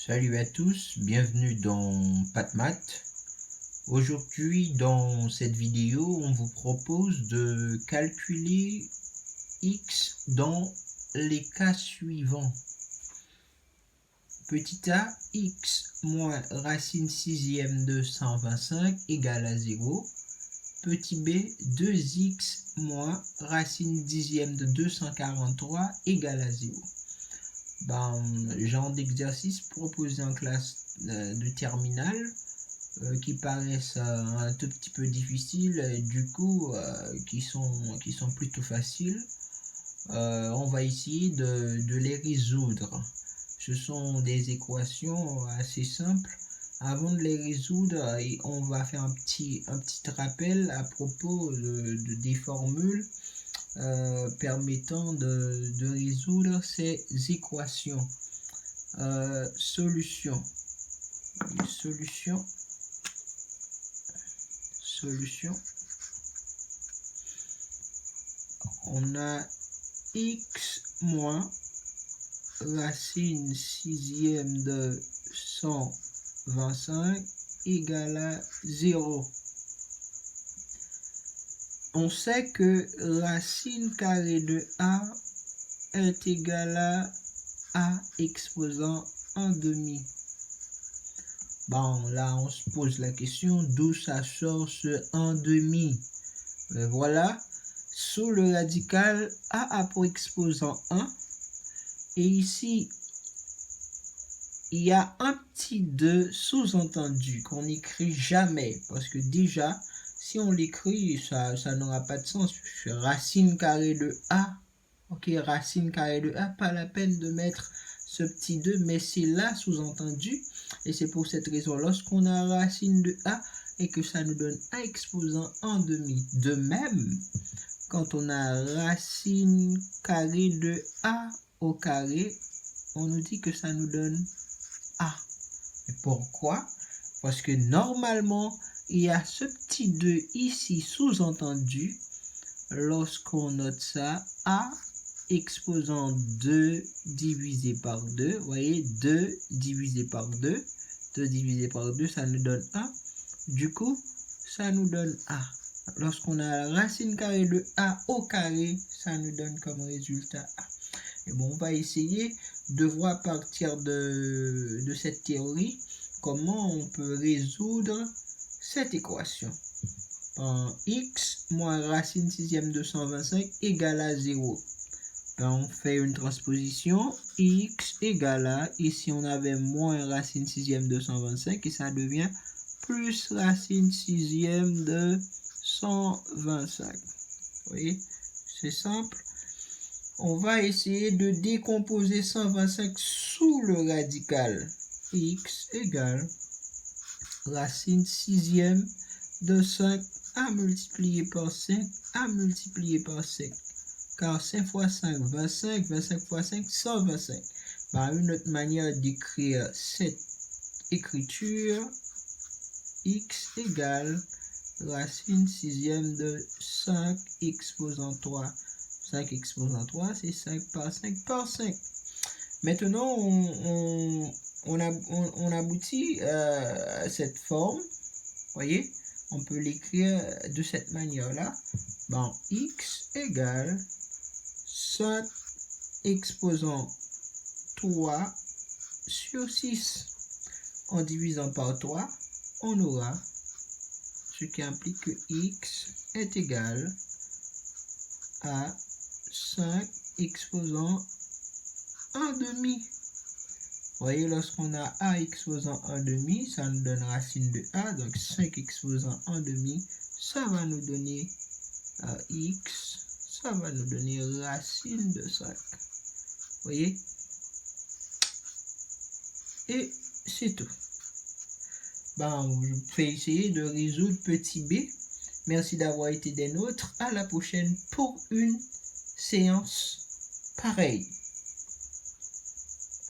Salut à tous, bienvenue dans PathMath. Aujourd'hui, dans cette vidéo, on vous propose de calculer x dans les cas suivants. Petit a, x moins racine sixième de 125 égale à 0. Petit b, 2x moins racine dixième de 243 égale à 0. Genre d'exercice proposé en classe de terminale qui paraissent un tout petit peu difficiles et du coup qui sont plutôt faciles. On va essayer de les résoudre. Ce sont des équations assez simples. Avant de les résoudre, on va faire un petit rappel à propos des formules permettant de résoudre ces équations. Solution. On a x moins racine sixième de 125 égale à 0. On sait que racine carrée de a est égale à a exposant 1/2. Là, on se pose la question d'où ça sort ce 1/2. Voilà, sous le radical, a pour exposant 1. Et ici, il y a un petit 2 sous-entendu qu'on n'écrit jamais. Parce que déjà, si on l'écrit, ça n'aura pas de sens. Racine carrée de a. Ok, racine carrée de a, pas la peine de mettre ce petit 2, mais c'est là sous-entendu. Et c'est pour cette raison, lorsqu'on a racine de a et que ça nous donne a exposant 1/2. De même, quand on a racine carrée de a au carré, on nous dit que ça nous donne a. Et pourquoi? Parce que normalement, il y a ce petit 2 ici sous-entendu. Lorsqu'on note ça, a exposant 2 divisé par 2, vous voyez, 2 divisé par 2, 2 divisé par 2, ça nous donne 1. Du coup, ça nous donne a. Lorsqu'on a la racine carrée de a au carré, ça nous donne comme résultat a. Et bon, on va essayer de voir à partir de cette théorie comment on peut résoudre cette équation. X moins racine sixième de 125 égale à 0. On fait une transposition, x égale à, ici on avait moins racine sixième de 125 et ça devient plus racine sixième de 125. Vous voyez, c'est simple. On va essayer de décomposer 125 sous le radical. X égale racine sixième de 5 à multiplier par 5 à multiplier par 5. Car 5 fois 5, 25, 25 fois 5, 125. Une autre manière d'écrire cette écriture, x égale racine sixième de 5 exposant 3. 5 exposant 3, c'est 5 par 5 par 5. Maintenant, on aboutit à cette forme. Voyez, on peut l'écrire de cette manière-là. X égale 5 exposant 3 sur 6. En divisant par 3, on aura ce qui implique que x est égal à 5 exposant 1/2. Vous voyez, lorsqu'on a a exposant 1/2, ça nous donne racine de a, donc 5 exposant 1/2, ça va nous donner x, ça va nous donner racine de 5. Vous voyez? Et c'est tout. Je vais essayer de résoudre petit b. Merci d'avoir été des nôtres. À la prochaine pour une séance pareille.